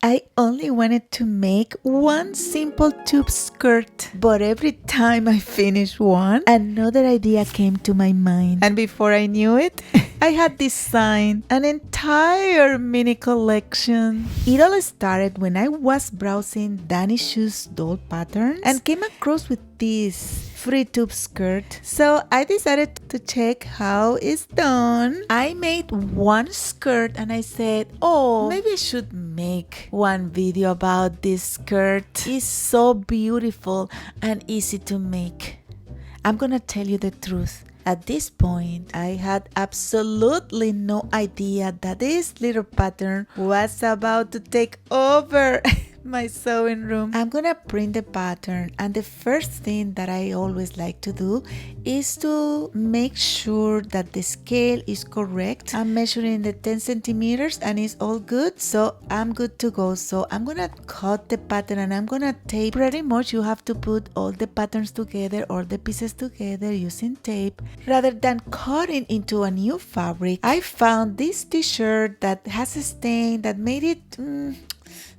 I only wanted to make one simple tube skirt, but every time I finished one, another idea came to my mind. And before I knew it, I had designed an entire mini collection. It all started when I was browsing Danny Choo's doll patterns and came across with this free tube skirt. So I decided to check how it's done. I made one skirt and I said, oh, maybe I should make one video about this skirt. It's so beautiful and easy to make. I'm gonna tell you the truth. At this point, I had absolutely no idea that this little pattern was about to take over my sewing room. I'm gonna print the pattern, and the first thing that I always like to do is to make sure that the scale is correct. I'm measuring the 10 centimeters and it's all good, so I'm good to go. So I'm gonna cut the pattern and I'm gonna tape. Pretty much you have to put all the patterns together or the pieces together using tape rather than cutting into a new fabric. I found this t-shirt that has a stain that made it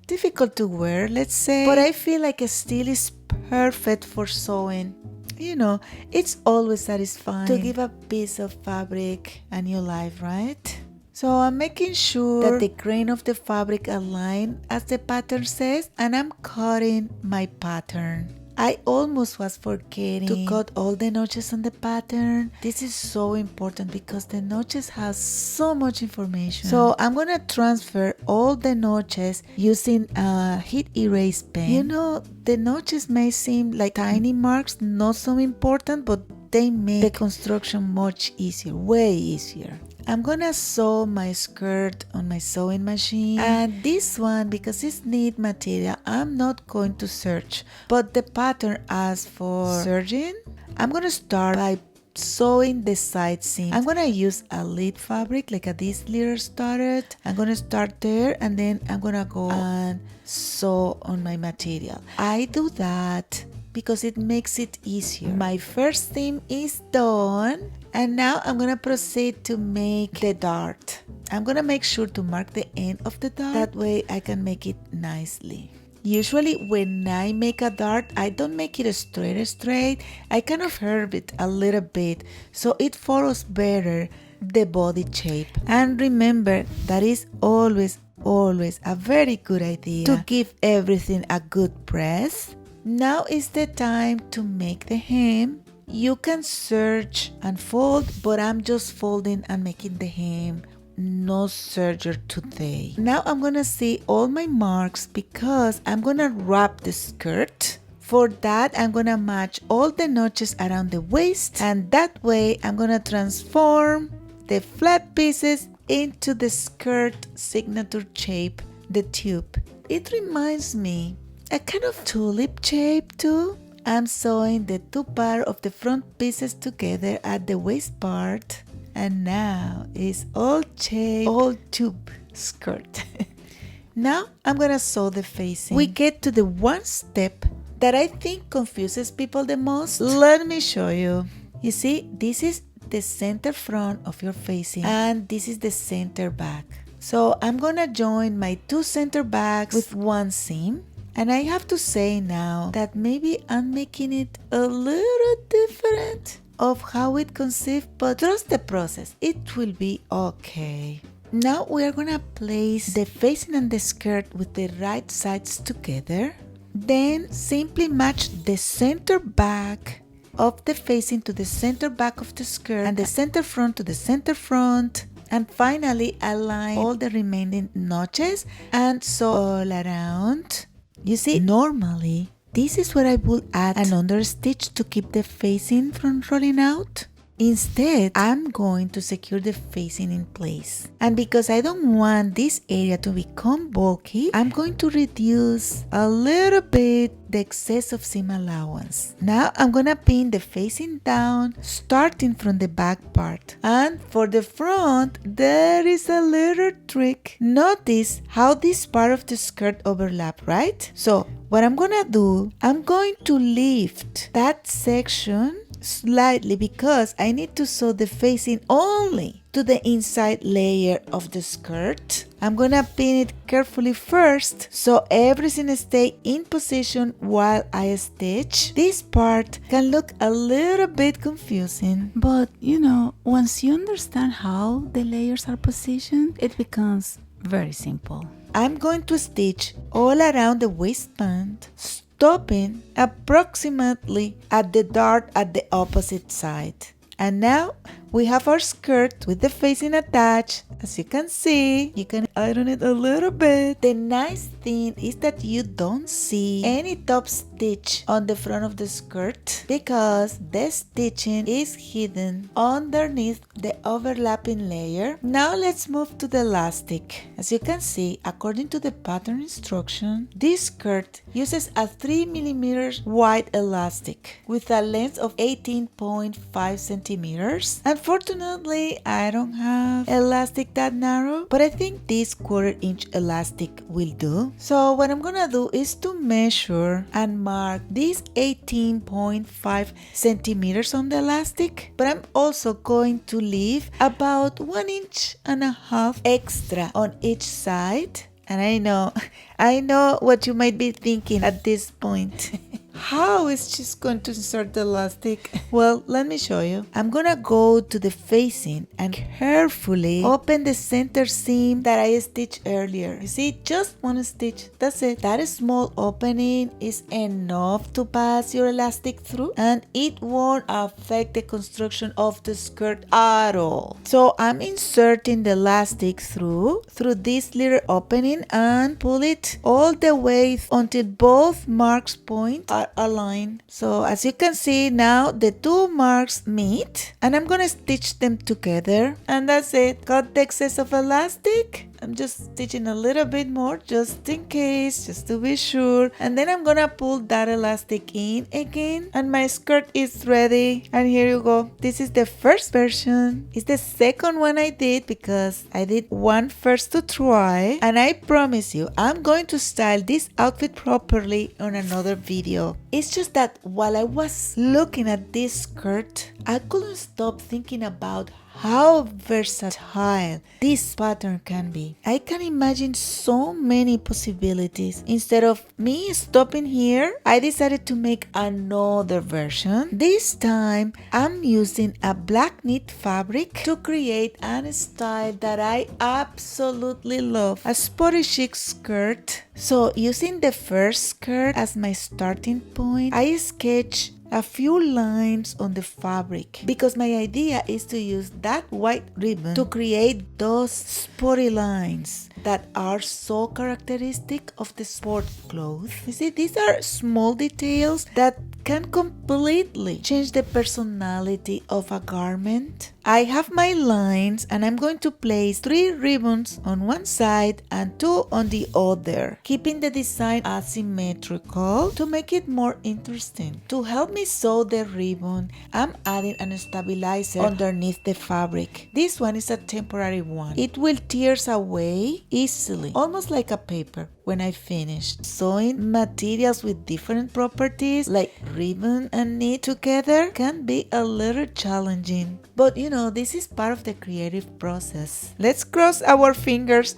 difficult to wear, let's say, but I feel like it still is perfect for sewing. You know, it's always satisfying to give a piece of fabric a new life, right? So I'm making sure that the grain of the fabric align as the pattern says, and I'm cutting my pattern. I almost was forgetting to cut all the notches on the pattern. This is so important because the notches have so much information. So I'm gonna transfer all the notches using a heat erase pen. You know, the notches may seem like tiny marks, not so important, but they make the construction much easier, way easier. I'm gonna sew my skirt on my sewing machine, and this one, because it's knit material, I'm not going to serge, but the pattern asks for serging. I'm gonna start by sewing the side seam. I'm gonna use a lead fabric like this little started. I'm gonna start there and then I'm gonna go and sew on my material. I do that because it makes it easier. My first seam is done. And now I'm gonna proceed to make the dart. I'm gonna make sure to mark the end of the dart. That way I can make it nicely. Usually when I make a dart, I don't make it straight. I kind of curve it a little bit so it follows better the body shape. And remember, that is always a very good idea to give everything a good press. Now is the time to make the hem. You can serge and fold, but I'm just folding and making the hem. No serger today. Now I'm gonna see all my marks because I'm gonna wrap the skirt. For that, I'm gonna match all the notches around the waist, and that way I'm gonna transform the flat pieces into the skirt signature shape, the tube. It reminds me a kind of tulip shape too. I'm sewing the two pairs of the front pieces together at the waist part, and now it's all shape, all tube skirt. Now I'm gonna sew the facing. We get to the one step that I think confuses people the most. Let me show you. You see, this is the center front of your facing and this is the center back. So I'm gonna join my two center backs with one seam. And I have to say now that maybe I'm making it a little different of how it conceived, but trust the process, it will be okay. Now we are gonna place the facing and the skirt with the right sides together. Then simply match the center back of the facing to the center back of the skirt and the center front to the center front. And finally align all the remaining notches and sew all around. You see, normally, this is where I will add an understitch to keep the facing from rolling out. Instead, I'm going to secure the facing in place. And because I don't want this area to become bulky, I'm going to reduce a little bit the excess of seam allowance. Now I'm gonna pin the facing down, starting from the back part. And for the front, there is a little trick. Notice how this part of the skirt overlap, right? So what I'm gonna do, I'm going to lift that section slightly because I need to sew the facing only to the inside layer of the skirt. I'm gonna pin it carefully first so everything stay in position while I stitch. This part can look a little bit confusing, but once you understand how the layers are positioned, it becomes very simple. I'm going to stitch all around the waistband, stopping approximately at the dart at the opposite side. And now we have our skirt with the facing attached. As you can see, you can iron it a little bit. The nice thing is that you don't see any top stitch on the front of the skirt because the stitching is hidden underneath the overlapping layer. Now let's move to the elastic. As you can see, according to the pattern instruction, this skirt uses a 3mm wide elastic with a length of 18.5 centimeters. Unfortunately, I don't have elastic that narrow, but I think this 1/4 inch elastic will do. So what I'm gonna do is to measure and mark these 18.5 centimeters on the elastic, but I'm also going to leave about 1.5 inches extra on each side. And I know what you might be thinking at this point. How is she going to insert the elastic? Well, let me show you. I'm gonna go to the facing and carefully open the center seam that I stitched earlier. You see, just one stitch, that's it. That small opening is enough to pass your elastic through, and it won't affect the construction of the skirt at all. So I'm inserting the elastic through this little opening and pull it all the way until both marks point are aligned. So as you can see now, the two marks meet, and I'm gonna stitch them together, and that's it. Cut the excess of elastic. I'm just stitching a little bit more just in case, just to be sure, and then I'm gonna pull that elastic in again, and my skirt is ready. And here you go. This is the first version. It's the second one I did because I did one first to try, and I promise you I'm going to style this outfit properly on another video. It's just that while I was looking at this skirt, I couldn't stop thinking about how versatile this pattern can be. I can imagine so many possibilities. Instead of me stopping here, I decided to make another version. This time, I'm using a black knit fabric to create a style that I absolutely love. A sporty chic skirt. So using the first skirt as my starting point, I sketched a few lines on the fabric because my idea is to use that white ribbon to create those sporty lines that are so characteristic of the sport clothes. You see, these are small details that can completely change the personality of a garment. I have my lines, and I'm going to place 3 ribbons on one side and 2 on the other, keeping the design asymmetrical to make it more interesting. To help me sew the ribbon, I'm adding a stabilizer underneath the fabric. This one is a temporary one. It will tear away easily, almost like a paper. When I finished sewing, materials with different properties like ribbon and knit together can be a little challenging. But this is part of the creative process. Let's cross our fingers.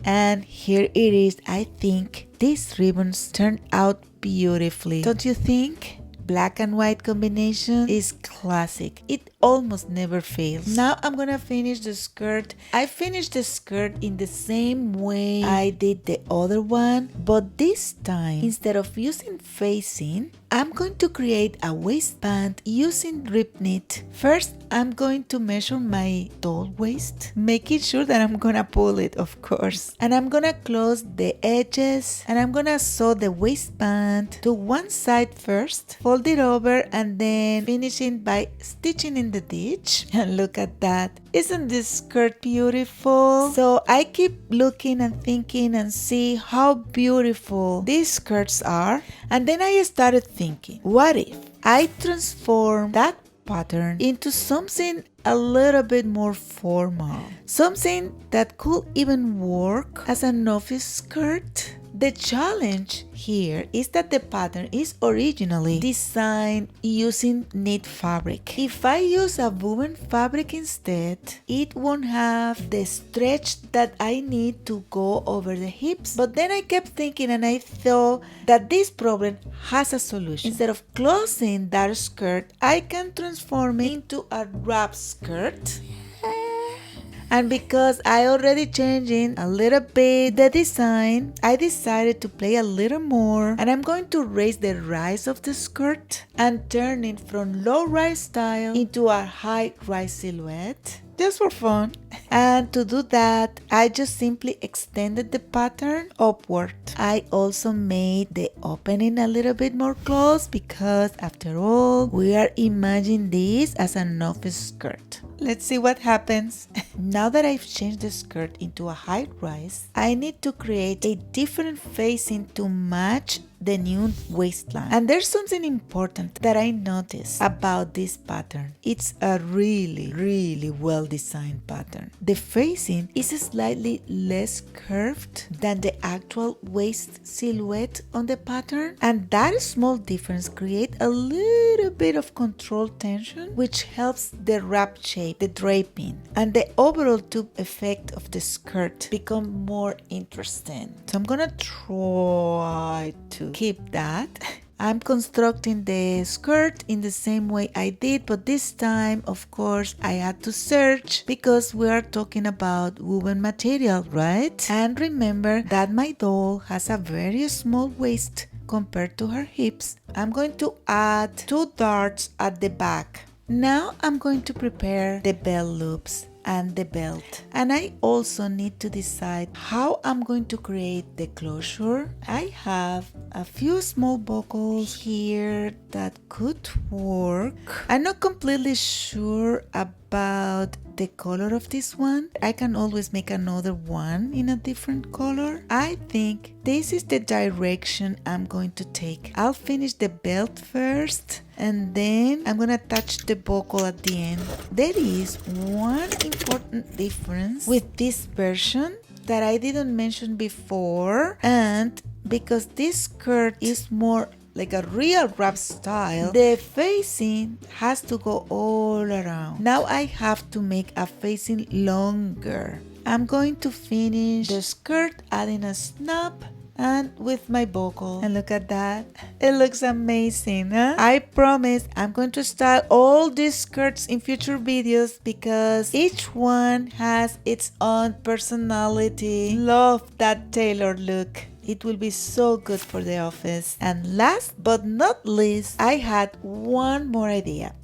And here it is. I think these ribbons turned out beautifully. Don't you think? Black and white combination is classic. It almost never fails. Now I'm gonna finish the skirt. I finished the skirt in the same way I did the other one, but this time, instead of using facing, I'm going to create a waistband using rib knit. First, I'm going to measure my doll waist, making sure that I'm gonna pull it, of course. And I'm gonna close the edges, and I'm gonna sew the waistband to one side first, fold it over, and then finishing by stitching in the ditch. And look at that. Isn't this skirt beautiful? So I keep looking and thinking and see how beautiful these skirts are. And then I started thinking, what if I transform that pattern into something a little bit more formal? Something that could even work as an office skirt? The challenge here is that the pattern is originally designed using knit fabric. If I use a woven fabric instead, it won't have the stretch that I need to go over the hips. But then I kept thinking and I thought that this problem has a solution. Instead of closing that skirt, I can transform it into a wrap skirt. And because I already changing a little bit the design, I decided to play a little more, and I'm going to raise the rise of the skirt and turn it from low rise style into a high rise silhouette, just for fun. And to do that, I just simply extended the pattern upward. I also made the opening a little bit more close because after all, we are imagining this as an office skirt. Let's see what happens. Now that I've changed the skirt into a high rise, I need to create a different facing to match the new waistline. And there's something important that I noticed about this pattern. It's a really well designed pattern. The facing is slightly less curved than the actual waist silhouette on the pattern, and that small difference creates a little bit of controlled tension, which helps the wrap shape, the draping, and the overall tube effect of the skirt become more interesting. So I'm gonna try to keep that. I'm constructing the skirt in the same way I did, but this time, of course, I had to search because we are talking about woven material, right? And remember that my doll has a very small waist compared to her hips. I'm going to add 2 darts at the back. Now I'm going to prepare the belt loops and the belt, and I also need to decide how I'm going to create the closure. I have a few small buckles here that could work. I'm not completely sure about the color of this one. I can always make another one in a different color. I think this is the direction I'm going to take. I'll finish the belt first, and then I'm gonna attach the buckle at the end. There is one important difference with this version that I didn't mention before, and because this skirt is more like a real wrap style, the facing has to go all around. Now I have to make a facing longer. I'm going to finish the skirt adding a snap and with my buckle, and look at that, it looks amazing, huh? I promise I'm going to style all these skirts in future videos because each one has its own personality. Love that tailored look. It will be so good for the office. And last but not least, I had one more idea.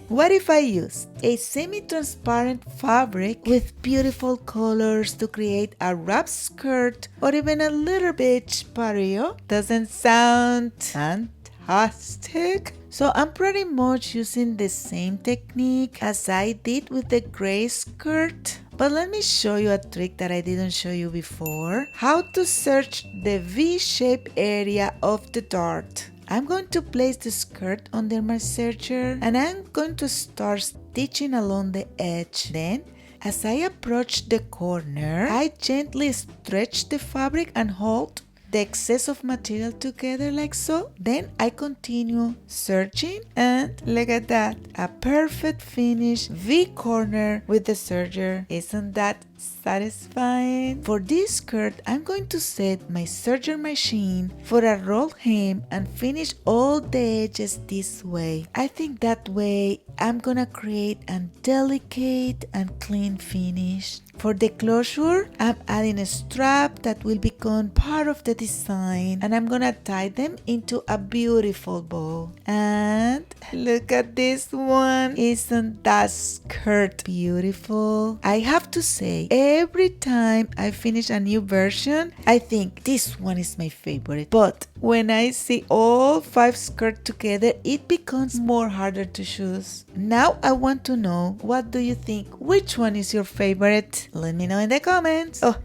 What if I used a semi-transparent fabric with beautiful colors to create a wrap skirt or even a little beach pareo? Doesn't sound fantastic? So I'm pretty much using the same technique as I did with the gray skirt. But let me show you a trick that I didn't show you before. How to search the V-shaped area of the dart. I'm going to place the skirt under my serger and I'm going to start stitching along the edge. Then, as I approach the corner, I gently stretch the fabric and hold the excess of material together like so. Then I continue searching and look at that, a perfect finish V corner with the serger. Isn't that satisfying? For this skirt, I'm going to set my serger machine for a roll hem and finish all the edges this way. I think that way I'm gonna create a delicate and clean finish. For the closure, I'm adding a strap that will become part of the design, and I'm gonna tie them into a beautiful bow. And look at this one. Isn't that skirt beautiful? I have to say, every time I finish a new version, I think this one is my favorite. But when I see all 5 skirts together, it becomes more harder to choose. Now I want to know, what do you think? Which one is your favorite? Let me know in the comments. Oh.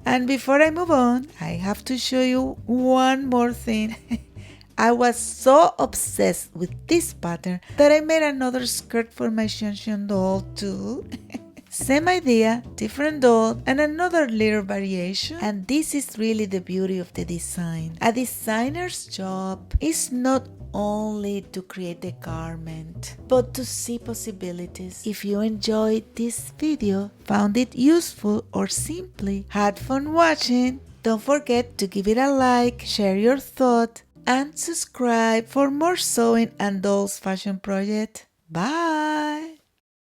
And before I move on, I have to show you one more thing. I was so obsessed with this pattern that I made another skirt for my Xianxian doll too. Same idea, different doll, and another little variation. And this is really the beauty of the design. A designer's job is not only to create a garment, but to see possibilities. If you enjoyed this video, found it useful, or simply had fun watching, don't forget to give it a like, share your thought, and subscribe for more sewing and dolls fashion project. Bye!